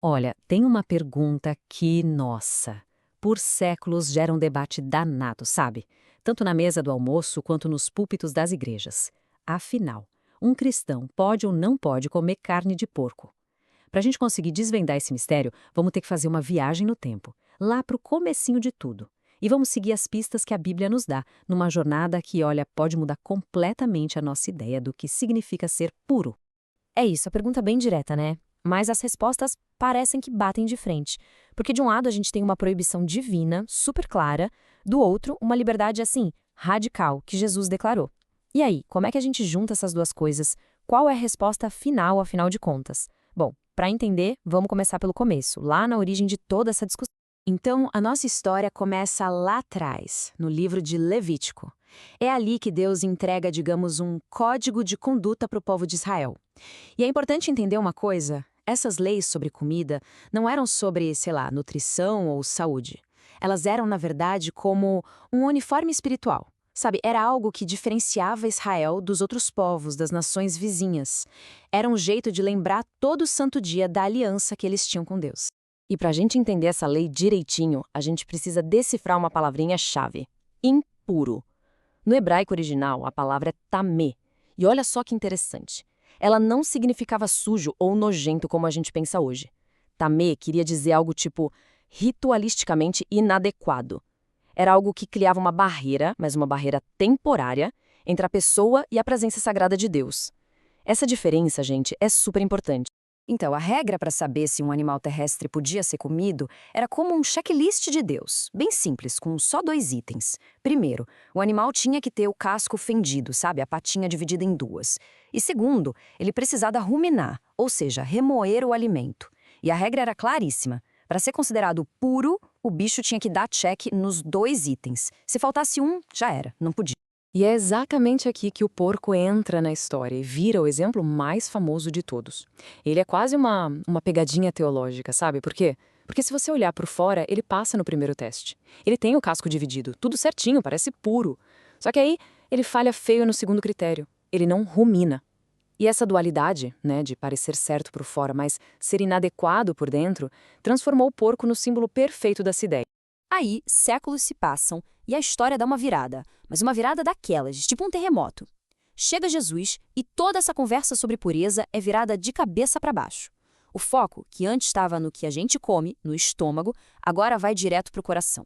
Olha, tem uma pergunta que, nossa, por séculos gera um debate danado, sabe? Tanto na mesa do almoço quanto nos púlpitos das igrejas. Afinal, um cristão pode ou não pode comer carne de porco? Para a gente conseguir desvendar esse mistério, vamos ter que fazer uma viagem no tempo, lá para o comecinho de tudo. E vamos seguir as pistas que a Bíblia nos dá, numa jornada que, olha, pode mudar completamente a nossa ideia do que significa ser puro. É isso, a pergunta é bem direta, né? Mas as respostas parecem que batem de frente. Porque de um lado a gente tem uma proibição divina, super clara, do outro, uma liberdade assim, radical, que Jesus declarou. E aí, como é que a gente junta essas duas coisas? Qual é a resposta final, afinal de contas? Bom, para entender, vamos começar pelo começo, lá na origem de toda essa discussão. Então, a nossa história começa lá atrás, no livro de Levítico. É ali que Deus entrega, digamos, um código de conduta para o povo de Israel. E é importante entender uma coisa: essas leis sobre comida não eram sobre, sei lá, nutrição ou saúde. Elas eram, na verdade, como um uniforme espiritual. Sabe, era algo que diferenciava Israel dos outros povos, das nações vizinhas. Era um jeito de lembrar todo santo dia da aliança que eles tinham com Deus. E para a gente entender essa lei direitinho, a gente precisa decifrar uma palavrinha-chave: impuro. No hebraico original, a palavra é tamê. E olha só que interessante. Ela não significava sujo ou nojento como a gente pensa hoje. Tamê queria dizer algo tipo ritualisticamente inadequado. Era algo que criava uma barreira, mas uma barreira temporária, entre a pessoa e a presença sagrada de Deus. Essa diferença, gente, é super importante. Então, a regra para saber se um animal terrestre podia ser comido era como um checklist de Deus, bem simples, com só 2 itens. Primeiro, o animal tinha que ter o casco fendido, sabe, a patinha dividida em duas. E segundo, ele precisava ruminar, ou seja, remoer o alimento. E a regra era claríssima. Para ser considerado puro, o bicho tinha que dar check nos 2 itens. Se faltasse um, já era, não podia. E é exatamente aqui que o porco entra na história e vira o exemplo mais famoso de todos. Ele é quase uma pegadinha teológica, sabe por quê? Porque se você olhar por fora, ele passa no primeiro teste. Ele tem o casco dividido, tudo certinho, parece puro. Só que aí ele falha feio no segundo critério. Ele não rumina. E essa dualidade, né, de parecer certo por fora, mas ser inadequado por dentro, transformou o porco no símbolo perfeito dessa ideia. Aí, séculos se passam e a história dá uma virada, mas uma virada daquelas, tipo um terremoto. Chega Jesus e toda essa conversa sobre pureza é virada de cabeça para baixo. O foco, que antes estava no que a gente come, no estômago, agora vai direto para o coração.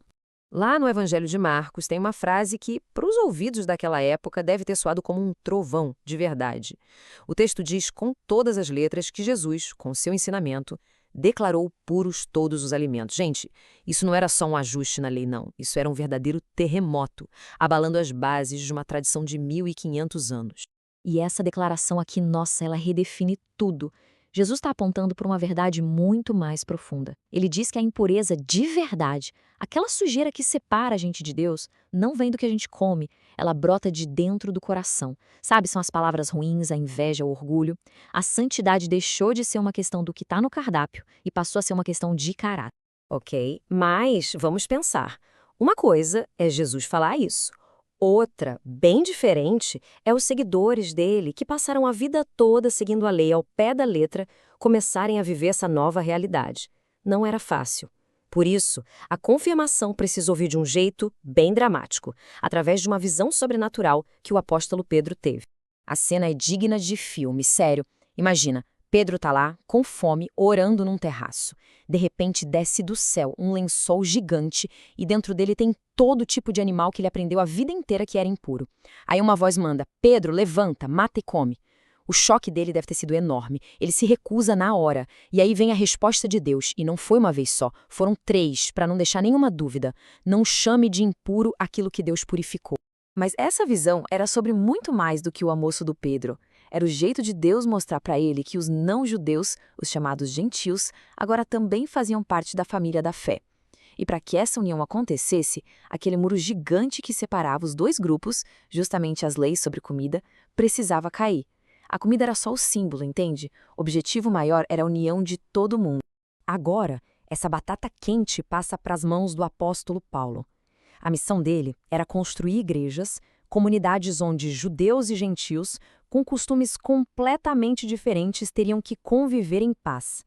Lá no Evangelho de Marcos tem uma frase que, para os ouvidos daquela época, deve ter soado como um trovão de verdade. O texto diz com todas as letras que Jesus, com seu ensinamento, declarou puros todos os alimentos. Gente, isso não era só um ajuste na lei, não. Isso era um verdadeiro terremoto, abalando as bases de uma tradição de 1500 anos. E essa declaração aqui, nossa, ela redefine tudo. Jesus está apontando para uma verdade muito mais profunda. Ele diz que a impureza de verdade, aquela sujeira que separa a gente de Deus, não vem do que a gente come, ela brota de dentro do coração. Sabe, são as palavras ruins, a inveja, o orgulho. A santidade deixou de ser uma questão do que está no cardápio e passou a ser uma questão de caráter. Ok, mas vamos pensar. Uma coisa é Jesus falar isso. Outra, bem diferente, é os seguidores dele, que passaram a vida toda seguindo a lei ao pé da letra, começarem a viver essa nova realidade. Não era fácil. Por isso, a confirmação precisou vir de um jeito bem dramático, através de uma visão sobrenatural que o apóstolo Pedro teve. A cena é digna de filme, sério. Imagina, Pedro tá lá, com fome, orando num terraço. De repente, desce do céu um lençol gigante e dentro dele tem todo tipo de animal que ele aprendeu a vida inteira que era impuro. Aí uma voz manda: Pedro, levanta, mata e come. O choque dele deve ter sido enorme. Ele se recusa na hora. E aí vem a resposta de Deus. E não foi uma vez só, foram 3, para não deixar nenhuma dúvida. Não chame de impuro aquilo que Deus purificou. Mas essa visão era sobre muito mais do que o almoço do Pedro. Era o jeito de Deus mostrar para ele que os não-judeus, os chamados gentios, agora também faziam parte da família da fé. E para que essa união acontecesse, aquele muro gigante que separava os dois grupos, justamente as leis sobre comida, precisava cair. A comida era só o símbolo, entende? O objetivo maior era a união de todo mundo. Agora, essa batata quente passa para as mãos do apóstolo Paulo. A missão dele era construir igrejas, comunidades onde judeus e gentios, com costumes completamente diferentes, teriam que conviver em paz.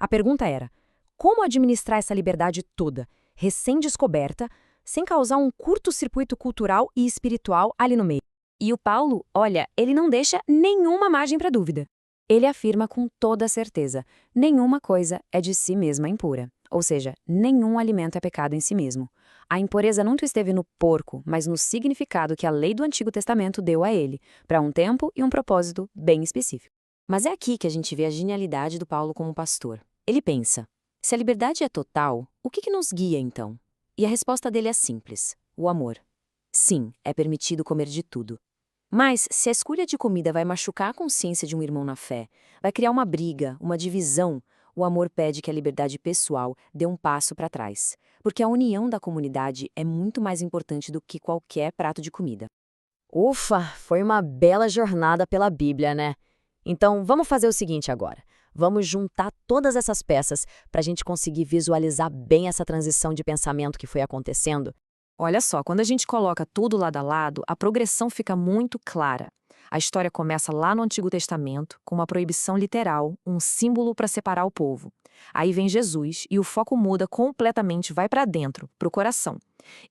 A pergunta era: como administrar essa liberdade toda, recém-descoberta, sem causar um curto-circuito cultural e espiritual ali no meio? E o Paulo, olha, ele não deixa nenhuma margem para dúvida. Ele afirma com toda certeza: nenhuma coisa é de si mesma impura. Ou seja, nenhum alimento é pecado em si mesmo. A impureza nunca esteve no porco, mas no significado que a lei do Antigo Testamento deu a ele, para um tempo e um propósito bem específico. Mas é aqui que a gente vê a genialidade do Paulo como pastor. Ele pensa: se a liberdade é total, o que nos guia então? E a resposta dele é simples: o amor. Sim, é permitido comer de tudo. Mas, se a escolha de comida vai machucar a consciência de um irmão na fé, vai criar uma briga, uma divisão, o amor pede que a liberdade pessoal dê um passo para trás, porque a união da comunidade é muito mais importante do que qualquer prato de comida. Ufa, foi uma bela jornada pela Bíblia, né? Então, vamos fazer o seguinte agora. Vamos juntar todas essas peças para a gente conseguir visualizar bem essa transição de pensamento que foi acontecendo. Olha só, quando a gente coloca tudo lado a lado, a progressão fica muito clara. A história começa lá no Antigo Testamento, com uma proibição literal, um símbolo para separar o povo. Aí vem Jesus e o foco muda completamente, vai para dentro, para o coração.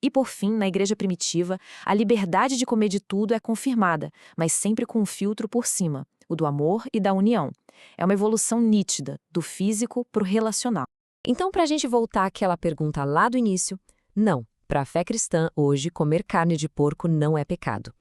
E por fim, na igreja primitiva, a liberdade de comer de tudo é confirmada, mas sempre com um filtro por cima, o do amor e da união. É uma evolução nítida, do físico para o relacional. Então, para a gente voltar àquela pergunta lá do início, não, para a fé cristã, hoje, comer carne de porco não é pecado.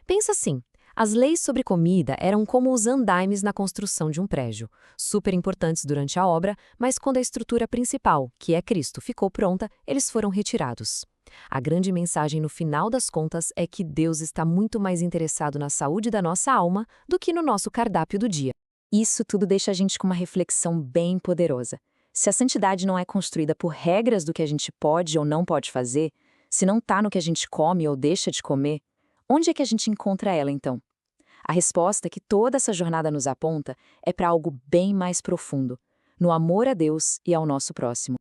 Pensa assim, as leis sobre comida eram como os andaimes na construção de um prédio, super importantes durante a obra, mas quando a estrutura principal, que é Cristo, ficou pronta, eles foram retirados. A grande mensagem no final das contas é que Deus está muito mais interessado na saúde da nossa alma do que no nosso cardápio do dia. Isso tudo deixa a gente com uma reflexão bem poderosa. Se a santidade não é construída por regras do que a gente pode ou não pode fazer, se não está no que a gente come ou deixa de comer, onde é que a gente encontra ela então? A resposta que toda essa jornada nos aponta é para algo bem mais profundo, no amor a Deus e ao nosso próximo.